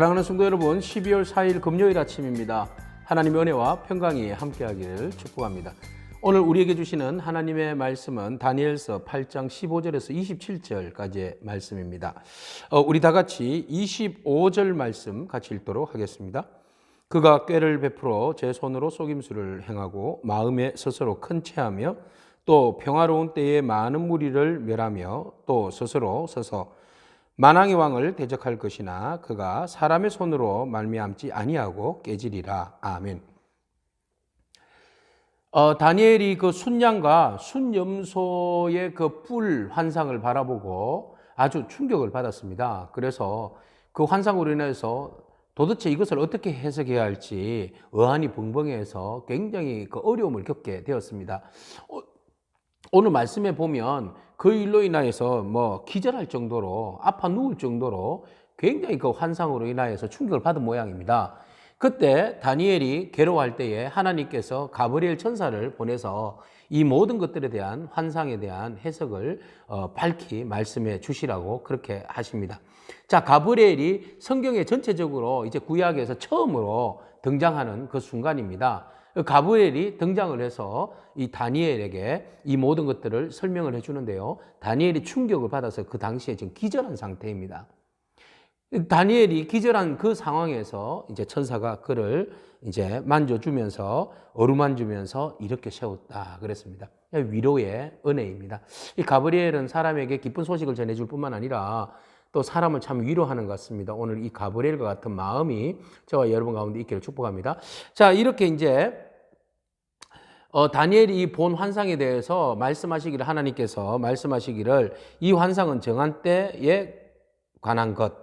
사랑하는 성도 여러분, 12월 4일 금요일 아침입니다. 하나님의 은혜와 평강이 함께하기를 축복합니다. 오늘 우리에게 주시는 하나님의 말씀은 다니엘서 8장 15절에서 27절까지의 말씀입니다. 우리 다 같이 25절 말씀 같이 읽도록 하겠습니다. 그가 꾀를 베풀어 제 손으로 속임수를 행하고 마음에 스스로 큰 체하며 또 평화로운 때에 많은 무리를 멸하며 또 스스로 서서 만왕의 왕을 대적할 것이나 그가 사람의 손으로 말미암지 아니하고 깨지리라. 아멘. 다니엘이 그 순양과 순염소의 그 뿔 환상을 바라보고 아주 충격을 받았습니다. 그래서 그 환상으로 인해서 도대체 이것을 어떻게 해석해야 할지 어안이 벙벙해서 굉장히 그 어려움을 겪게 되었습니다. 오늘 말씀에 보면 그 일로 인하여서 기절할 정도로 아파 누울 정도로 굉장히 그 환상으로 인하여서 충격을 받은 모양입니다. 그때 다니엘이 괴로워할 때에 하나님께서 가브리엘 천사를 보내서 이 모든 것들에 대한 환상에 대한 해석을 밝히 말씀해 주시라고 그렇게 하십니다. 자, 가브리엘이 성경에 전체적으로 이제 구약에서 처음으로 등장하는 그 순간입니다. 가브리엘이 등장을 해서 이 다니엘에게 이 모든 것들을 설명을 해주는데요. 다니엘이 충격을 받아서 그 당시에 지금 기절한 상태입니다. 다니엘이 기절한 그 상황에서 이제 천사가 그를 이제 만져주면서 어루만주면서 이렇게 세웠다 그랬습니다. 위로의 은혜입니다. 이 가브리엘은 사람에게 기쁜 소식을 전해줄 뿐만 아니라 또 사람을 참 위로하는 것 같습니다. 오늘 이 가브리엘과 같은 마음이 저와 여러분 가운데 있기를 축복합니다. 자, 이렇게 이제 다니엘이 본 환상에 대해서 말씀하시기를 하나님께서 말씀하시기를 이 환상은 정한 때에 관한 것,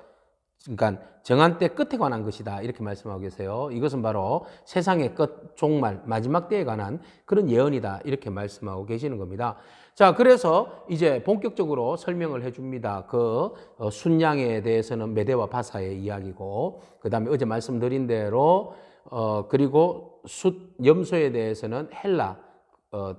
그러니까 정한 때 끝에 관한 것이다 이렇게 말씀하고 계세요. 이것은 바로 세상의 끝, 종말, 마지막 때에 관한 그런 예언이다 이렇게 말씀하고 계시는 겁니다. 자, 그래서 이제 본격적으로 설명을 해줍니다. 그 순양에 대해서는 메대와 바사의 이야기고, 그 다음에 어제 말씀드린 대로 그리고 염소에 대해서는 헬라,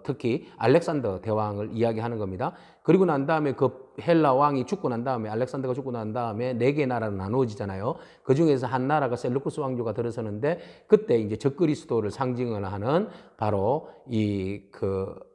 특히 알렉산더 대왕을 이야기하는 겁니다. 그리고 난 다음에 그 헬라 왕이 죽고 난 다음에, 알렉산더가 죽고 난 다음에 4개의 나라로 나누어지잖아요. 그 중에서 한 나라가 셀루쿠스 왕조가 들어서는데, 그때 이제 적그리스도를 상징을 하는 바로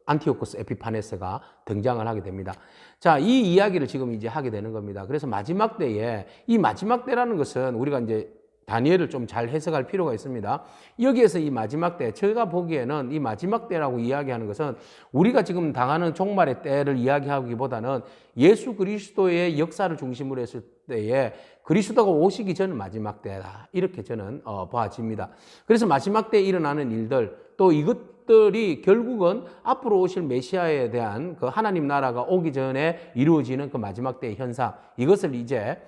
안티오코스 에피파네스가 등장을 하게 됩니다. 자, 이 이야기를 지금 이제 하게 되는 겁니다. 그래서 마지막 때에, 이 마지막 때라는 것은 우리가 이제 다니엘을 좀 잘 해석할 필요가 있습니다. 여기에서 이 마지막 때, 제가 보기에는 이 마지막 때라고 이야기하는 것은 우리가 지금 당하는 종말의 때를 이야기하기보다는 예수 그리스도의 역사를 중심으로 했을 때에 그리스도가 오시기 전 마지막 때다. 이렇게 저는 봐집니다. 그래서 마지막 때에 일어나는 일들, 또 이것들이 결국은 앞으로 오실 메시아에 대한 그 하나님 나라가 오기 전에 이루어지는 그 마지막 때의 현상, 이것을 이제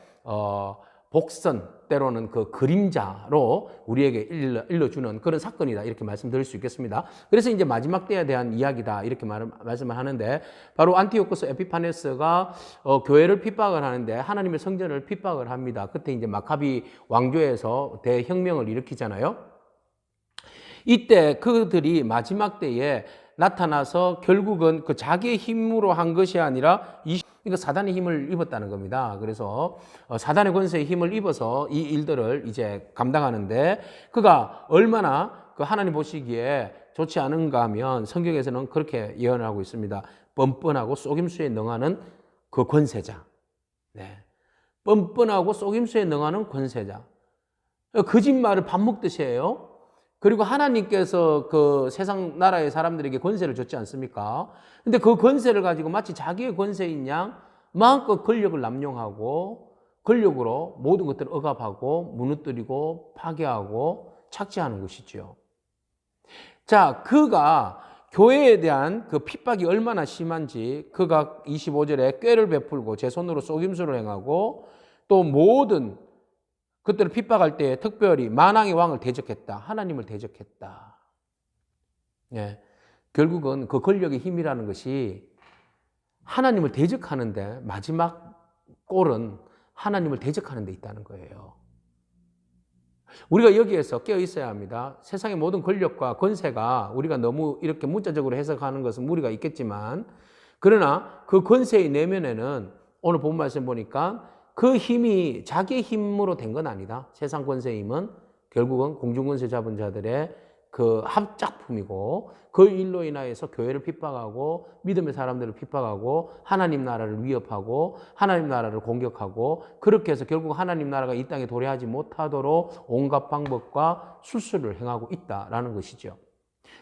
복선, 때로는 그 그림자로 우리에게 일러주는 그런 사건이다 이렇게 말씀드릴 수 있겠습니다. 그래서 이제 마지막 때에 대한 이야기다 이렇게 말씀을 하는데, 바로 안티오코스 에피파네스가 교회를 핍박을 하는데 하나님의 성전을 핍박을 합니다. 그때 이제 마카비 왕조에서 대혁명을 일으키잖아요. 이때 그들이 마지막 때에 나타나서 결국은 그 자기의 힘으로 한 것이 아니라 그러니까 사단의 힘을 입었다는 겁니다. 그래서 사단의 권세에 힘을 입어서 이 일들을 이제 감당하는데, 그가 얼마나 그 하나님 보시기에 좋지 않은가 하면 성경에서는 그렇게 예언을 하고 있습니다. 뻔뻔하고 속임수에 능하는 그 권세자. 네. 뻔뻔하고 속임수에 능하는 권세자. 거짓말을 밥 먹듯이 해요. 그리고 하나님께서 그 세상 나라의 사람들에게 권세를 줬지 않습니까? 근데 그 권세를 가지고 마치 자기의 권세인 양 마음껏 권력을 남용하고 권력으로 모든 것들을 억압하고 무너뜨리고 파괴하고 착취하는 것이죠. 자, 그가 교회에 대한 그 핍박이 얼마나 심한지, 그가 25절에 꾀를 베풀고 제 손으로 속임수를 행하고 또 모든 그때를 핍박할 때 특별히 만왕의 왕을 대적했다. 하나님을 대적했다. 예. 결국은 그 권력의 힘이라는 것이 하나님을 대적하는데, 마지막 골은 하나님을 대적하는 데 있다는 거예요. 우리가 여기에서 깨어 있어야 합니다. 세상의 모든 권력과 권세가 우리가 너무 이렇게 문자적으로 해석하는 것은 무리가 있겠지만, 그러나 그 권세의 내면에는 오늘 본 말씀 보니까 그 힘이 자기의 힘으로 된 건 아니다. 세상 권세의 힘은 결국은 공중권세 잡은 자들의 그 합작품이고 그 일로 인하여서 교회를 핍박하고 믿음의 사람들을 핍박하고 하나님 나라를 위협하고 하나님 나라를 공격하고 그렇게 해서 결국 하나님 나라가 이 땅에 도래하지 못하도록 온갖 방법과 술수를 행하고 있다라는 것이죠.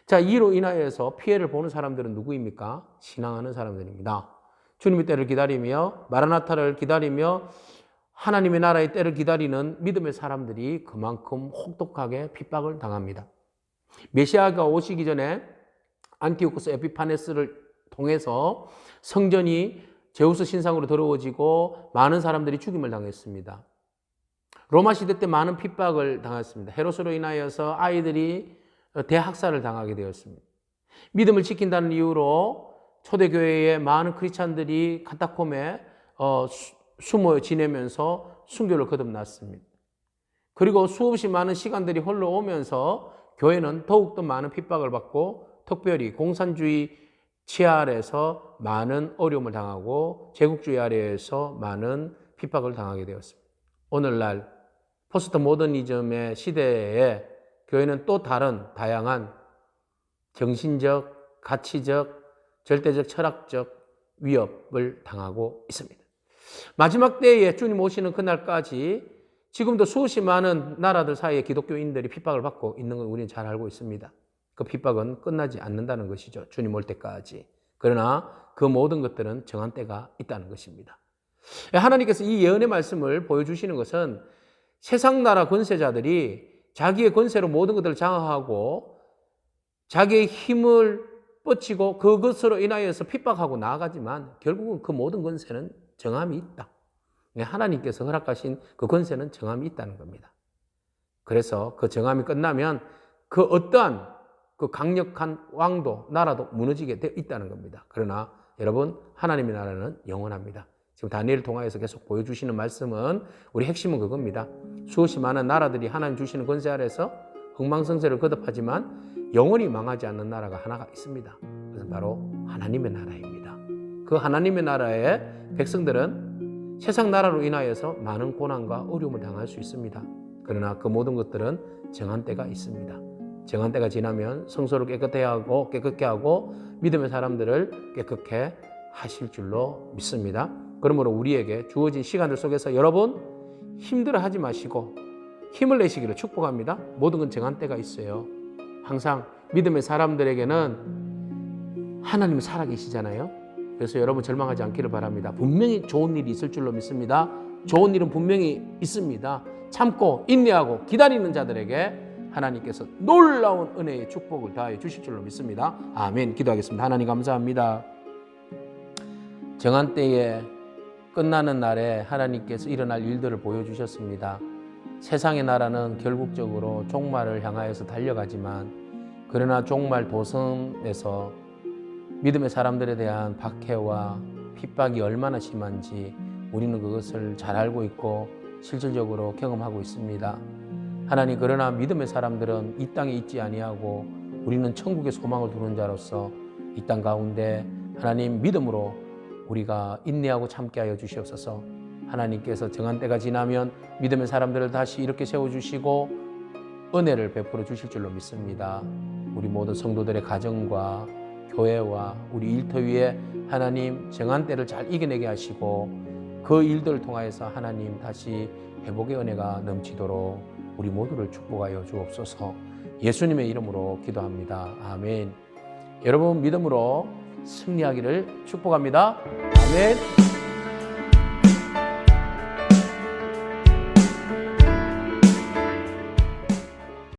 자, 이로 인하여서 피해를 보는 사람들은 누구입니까? 신앙하는 사람들입니다. 주님의 때를 기다리며 마라나타를 기다리며 하나님의 나라의 때를 기다리는 믿음의 사람들이 그만큼 혹독하게 핍박을 당합니다. 메시아가 오시기 전에 안티오쿠스 에피파네스를 통해서 성전이 제우스 신상으로 더러워지고 많은 사람들이 죽임을 당했습니다. 로마 시대 때 많은 핍박을 당했습니다. 헤롯으로 인하여서 아이들이 대학살을 당하게 되었습니다. 믿음을 지킨다는 이유로 초대교회의 많은 크리스찬들이 카타콤에 숨어 지내면서 순교를 거듭났습니다. 그리고 수없이 많은 시간들이 흘러오면서 교회는 더욱더 많은 핍박을 받고 특별히 공산주의 치하 아래에서 많은 어려움을 당하고 제국주의 아래에서 많은 핍박을 당하게 되었습니다. 오늘날 포스트 모더니즘의 시대에 교회는 또 다른 다양한 정신적, 가치적, 절대적, 철학적 위협을 당하고 있습니다. 마지막 때에 주님 오시는 그날까지 지금도 수없이 많은 나라들 사이에 기독교인들이 핍박을 받고 있는 걸 우리는 잘 알고 있습니다. 그 핍박은 끝나지 않는다는 것이죠. 주님 올 때까지. 그러나 그 모든 것들은 정한 때가 있다는 것입니다. 하나님께서 이 예언의 말씀을 보여주시는 것은 세상 나라 권세자들이 자기의 권세로 모든 것들을 장악하고 자기의 힘을 뻗치고 그것으로 인하여서 핍박하고 나아가지만 결국은 그 모든 권세는 정함이 있다. 하나님께서 허락하신 그 권세는 정함이 있다는 겁니다. 그래서 그 정함이 끝나면 그 어떠한 그 강력한 왕도 나라도 무너지게 되어 있다는 겁니다. 그러나 여러분 하나님의 나라는 영원합니다. 지금 다니엘을 통하여서 계속 보여주시는 말씀은 우리 핵심은 그겁니다. 수없이 많은 나라들이 하나님 주시는 권세 아래서 흥망성쇠를 거듭하지만 영원히 망하지 않는 나라가 하나가 있습니다. 그것은 바로 하나님의 나라입니다. 그 하나님의 나라의 백성들은 세상 나라로 인하여서 많은 고난과 어려움을 당할 수 있습니다. 그러나 그 모든 것들은 정한 때가 있습니다. 정한 때가 지나면 성소를 깨끗게 하고 믿음의 사람들을 깨끗게 하실 줄로 믿습니다. 그러므로 우리에게 주어진 시간들 속에서 여러분 힘들어하지 마시고 힘을 내시기를 축복합니다. 모든 건 정한 때가 있어요. 항상 믿음의 사람들에게는 하나님이 살아계시잖아요. 그래서 여러분 절망하지 않기를 바랍니다. 분명히 좋은 일이 있을 줄로 믿습니다. 좋은 일은 분명히 있습니다. 참고 인내하고 기다리는 자들에게 하나님께서 놀라운 은혜의 축복을 다해 주실 줄로 믿습니다. 아멘. 기도하겠습니다. 하나님 감사합니다. 정한 때에 끝나는 날에 하나님께서 일어날 일들을 보여주셨습니다. 세상의 나라는 결국적으로 종말을 향하여서 달려가지만 그러나 종말 도성에서 믿음의 사람들에 대한 박해와 핍박이 얼마나 심한지 우리는 그것을 잘 알고 있고 실질적으로 경험하고 있습니다. 하나님, 그러나 믿음의 사람들은 이 땅에 있지 아니하고 우리는 천국의 소망을 두는 자로서 이 땅 가운데 하나님 믿음으로 우리가 인내하고 참게 하여 주시옵소서. 하나님께서 정한 때가 지나면 믿음의 사람들을 다시 이렇게 세워주시고 은혜를 베풀어 주실 줄로 믿습니다. 우리 모든 성도들의 가정과 교회와 우리 일터 위에 하나님 정한 때를 잘 이겨내게 하시고 그 일들을 통하여서 하나님 다시 회복의 은혜가 넘치도록 우리 모두를 축복하여 주옵소서. 예수님의 이름으로 기도합니다. 아멘. 여러분 믿음으로 승리하기를 축복합니다. 아멘.